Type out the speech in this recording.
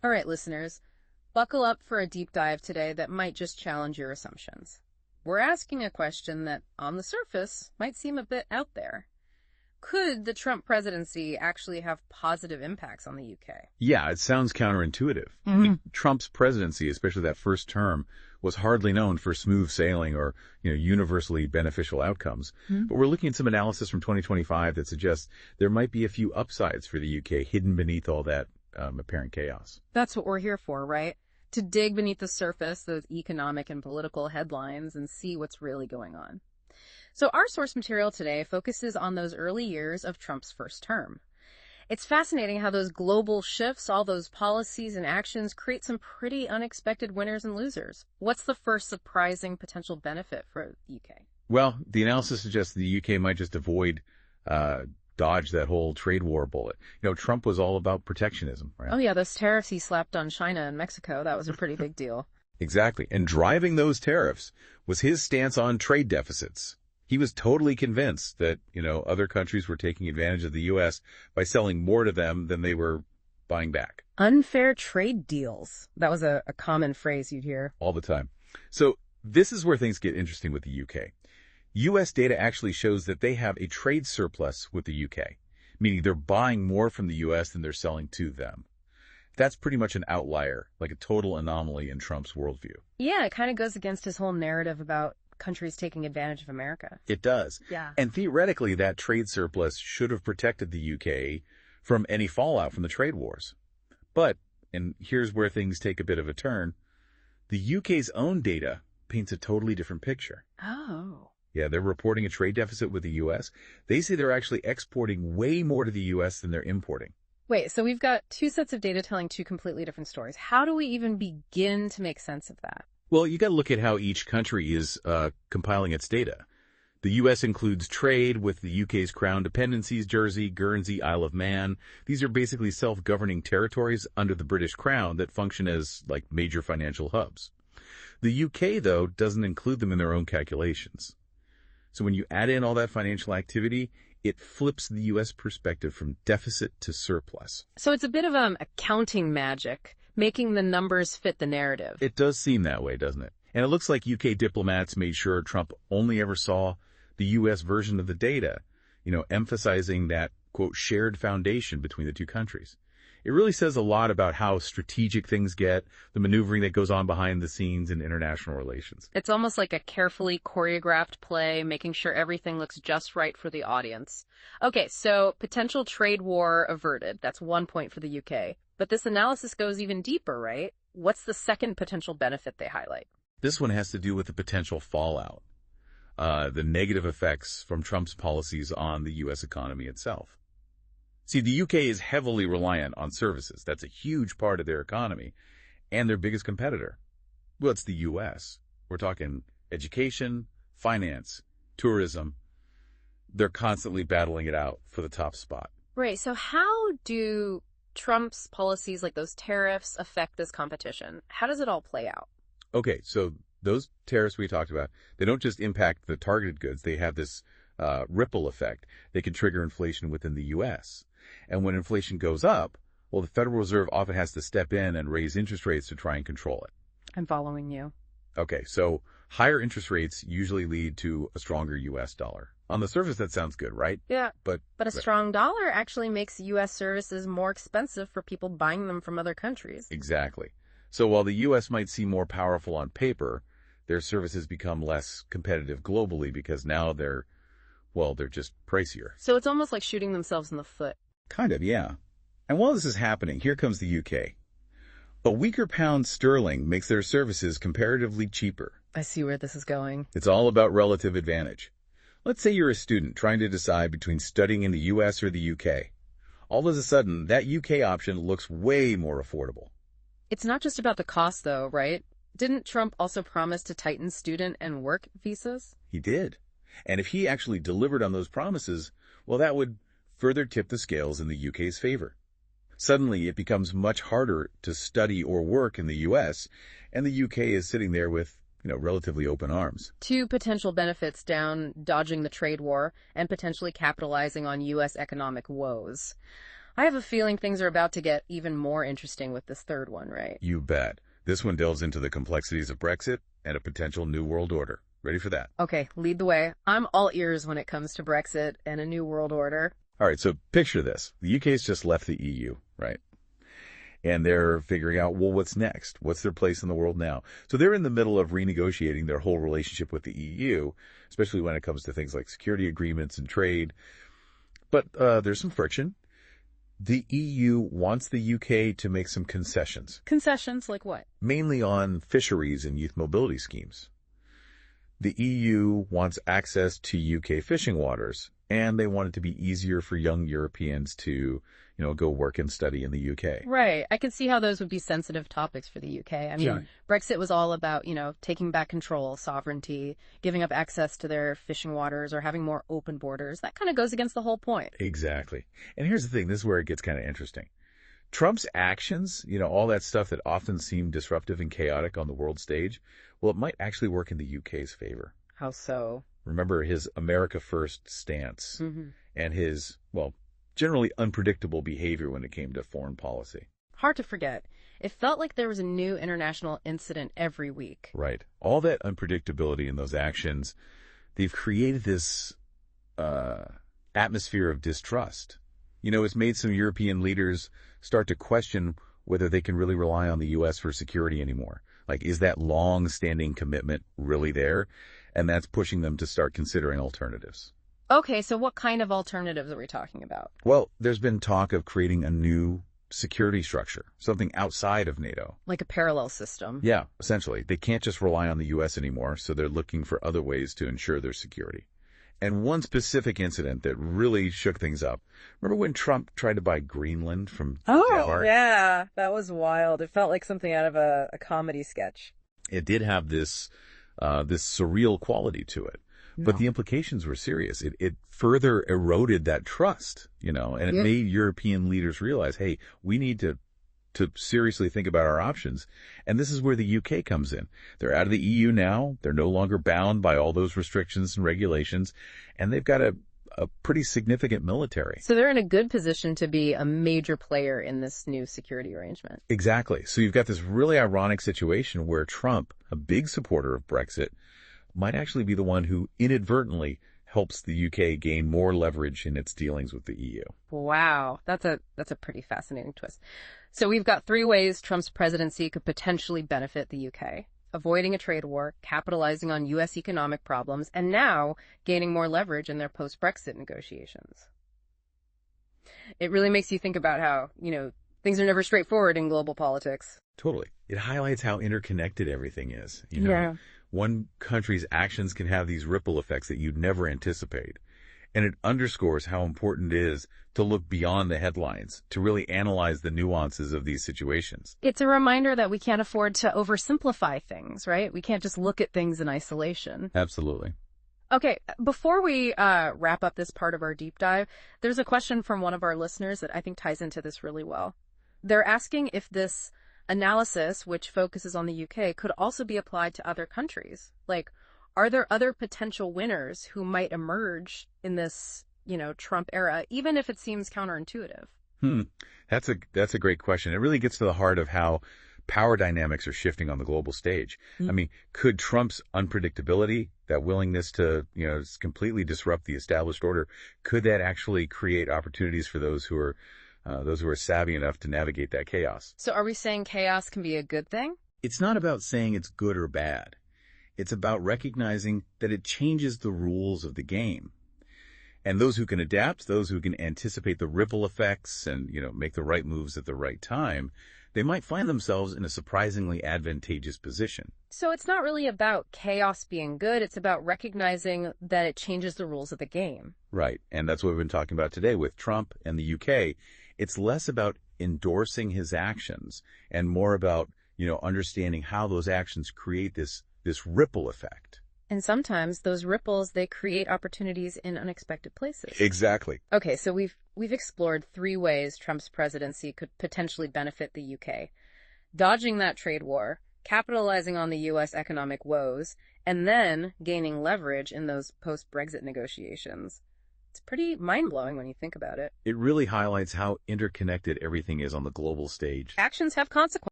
All right, listeners, buckle up for a deep dive today that might just challenge your assumptions. We're asking a question that, on the surface, might seem a bit out there. Could the Trump presidency actually have positive impacts on the UK? Yeah, it sounds counterintuitive. Trump's presidency, especially that first term, was hardly known for smooth sailing or, universally beneficial outcomes. But we're looking at some analysis from 2025 that suggests there might be a few upsides for the UK hidden beneath all that apparent chaos. That's what we're here for, right? To dig beneath the surface, those economic and political headlines, and see what's really going on. So our source material today focuses on those early years of Trump's first term. It's fascinating how those global shifts, all those policies and actions create some pretty unexpected winners and losers. What's the first surprising potential benefit for the UK? Well, the analysis suggests the UK might just dodge that whole trade war bullet. Trump was all about protectionism, right? Oh yeah, those tariffs he slapped on China and Mexico, that was a pretty big deal. Exactly. And driving those tariffs was his stance on trade deficits. He was totally convinced that, other countries were taking advantage of the U.S. by selling more to them than they were buying back. Unfair trade deals. That was a common phrase you'd hear. All the time. So this is where things get interesting with the U.K. U.S. data actually shows that they have a trade surplus with the U.K., meaning they're buying more from the U.S. than they're selling to them. That's pretty much an outlier, like a total anomaly in Trump's worldview. Yeah, it kind of goes against his whole narrative about countries taking advantage of America. It does. Yeah. And theoretically, that trade surplus should have protected the UK from any fallout from the trade wars. But, and here's where things take a bit of a turn, the UK's own data paints a totally different picture. Oh. Yeah, they're reporting a trade deficit with the US. They say they're actually exporting way more to the US than they're importing. Wait, so we've got two sets of data telling two completely different stories. How do we even begin to make sense of that? Well, you got to look at how each country is compiling its data. The U.S. includes trade with the UK's Crown Dependencies, Jersey, Guernsey, Isle of Man. These are basically self-governing territories under the British Crown that function as, major financial hubs. The UK, though, doesn't include them in their own calculations. So when you add in all that financial activity, it flips the U.S. perspective from deficit to surplus. So it's a bit of accounting magic, making the numbers fit the narrative. It does seem that way, doesn't it? And it looks like UK diplomats made sure Trump only ever saw the U.S. version of the data, emphasizing that, quote, shared foundation between the two countries. It really says a lot about how strategic things get, the maneuvering that goes on behind the scenes in international relations. It's almost like a carefully choreographed play, making sure everything looks just right for the audience. Okay, so potential trade war averted. That's 1 point for the UK. But this analysis goes even deeper, right? What's the second potential benefit they highlight? This one has to do with the potential fallout, the negative effects from Trump's policies on the U.S. economy itself. See, the UK is heavily reliant on services. That's a huge part of their economy and their biggest competitor. Well, it's the U.S. We're talking education, finance, tourism. They're constantly battling it out for the top spot. Right. So how do Trump's policies like those tariffs affect this competition? How does it all play out? Okay, so those tariffs we talked about, they don't just impact the targeted goods. They have this ripple effect. They can trigger inflation within the U.S. And when inflation goes up, well, the Federal Reserve often has to step in and raise interest rates to try and control it. I'm following you. Okay, so higher interest rates usually lead to a stronger U.S. dollar. On the surface, that sounds good, right? Yeah, but a strong dollar actually makes U.S. services more expensive for people buying them from other countries. Exactly. So while the U.S. might seem more powerful on paper, their services become less competitive globally because now they're just pricier. So it's almost like shooting themselves in the foot. Kind of, yeah. And while this is happening, here comes the UK. A weaker pound sterling makes their services comparatively cheaper. I see where this is going. It's all about relative advantage. Let's say you're a student trying to decide between studying in the U.S. or the U.K. All of a sudden, that UK option looks way more affordable. It's not just about the cost, though, right? Didn't Trump also promise to tighten student and work visas? He did. And if he actually delivered on those promises, well, that would further tip the scales in the UK's favor. Suddenly, it becomes much harder to study or work in the U.S., and the UK is sitting there with, relatively open arms. Two potential benefits down, dodging the trade war and potentially capitalizing on U.S. economic woes. I have a feeling things are about to get even more interesting with this third one, right? You bet. This one delves into the complexities of Brexit and a potential new world order. Ready for that? Okay, lead the way. I'm all ears when it comes to Brexit and a new world order. All right, so picture this. The UK's just left the EU, right? And they're figuring out, well, what's next? What's their place in the world now? So they're in the middle of renegotiating their whole relationship with the EU, especially when it comes to things like security agreements and trade. But there's some friction. The EU wants the UK to make some concessions. Concessions like what? Mainly on fisheries and youth mobility schemes. The EU wants access to UK fishing waters, and they want it to be easier for young Europeans to, go work and study in the UK. Right. I can see how those would be sensitive topics for the UK. I mean, Yeah. Brexit was all about, taking back control, sovereignty, giving up access to their fishing waters, or having more open borders. That kind of goes against the whole point. Exactly. And here's the thing. This is where it gets kind of interesting. Trump's actions, all that stuff that often seemed disruptive and chaotic on the world stage, well, it might actually work in the UK's favor. How so? Remember his America First stance and his, generally unpredictable behavior when it came to foreign policy. Hard to forget. It felt like there was a new international incident every week. Right. All that unpredictability in those actions, they've created this atmosphere of distrust. It's made some European leaders start to question whether they can really rely on the U.S. for security anymore. Like, is that long-standing commitment really there? And that's pushing them to start considering alternatives. Okay, so what kind of alternatives are we talking about? Well, there's been talk of creating a new security structure, something outside of NATO. Like a parallel system. Yeah, essentially. They can't just rely on the U.S. anymore, so they're looking for other ways to ensure their security. And one specific incident that really shook things up. Remember when Trump tried to buy Greenland from Denmark? Yeah, that was wild. It felt like something out of a comedy sketch. It did have this surreal quality to it. But the implications were serious. It further eroded that trust, and it made European leaders realize, hey, we need to seriously think about our options. And this is where the UK comes in. They're out of the EU now. They're no longer bound by all those restrictions and regulations. And they've got a pretty significant military. So they're in a good position to be a major player in this new security arrangement. Exactly. So you've got this really ironic situation where Trump, a big supporter of Brexit, might actually be the one who inadvertently helps the UK gain more leverage in its dealings with the EU. Wow, that's a pretty fascinating twist. So we've got three ways Trump's presidency could potentially benefit the UK. Avoiding a trade war, capitalizing on U.S. economic problems, and now gaining more leverage in their post-Brexit negotiations. It really makes you think about how, things are never straightforward in global politics. Totally. It highlights how interconnected everything is. Yeah. One country's actions can have these ripple effects that you'd never anticipate. And it underscores how important it is to look beyond the headlines, to really analyze the nuances of these situations. It's a reminder that we can't afford to oversimplify things, right? We can't just look at things in isolation. Absolutely. Okay, before we wrap up this part of our deep dive, there's a question from one of our listeners that I think ties into this really well. They're asking if this analysis, which focuses on the UK, could also be applied to other countries. Like, are there other potential winners who might emerge in this, Trump era, even if it seems counterintuitive? That's a great question. It really gets to the heart of how power dynamics are shifting on the global stage. I mean, could Trump's unpredictability, that willingness to, completely disrupt the established order, could that actually create opportunities for those who are savvy enough to navigate that chaos? So are we saying chaos can be a good thing? It's not about saying it's good or bad. It's about recognizing that it changes the rules of the game. And those who can adapt, those who can anticipate the ripple effects and, make the right moves at the right time, they might find themselves in a surprisingly advantageous position. So it's not really about chaos being good. It's about recognizing that it changes the rules of the game. Right. And that's what we've been talking about today with Trump and the UK. It's less about endorsing his actions and more about, understanding how those actions create this ripple effect. And sometimes those ripples, they create opportunities in unexpected places. Exactly. Okay, so we've explored three ways Trump's presidency could potentially benefit the UK. Dodging that trade war, capitalizing on the U.S. economic woes, and then gaining leverage in those post-Brexit negotiations. It's pretty mind-blowing when you think about it. It really highlights how interconnected everything is on the global stage. Actions have consequences.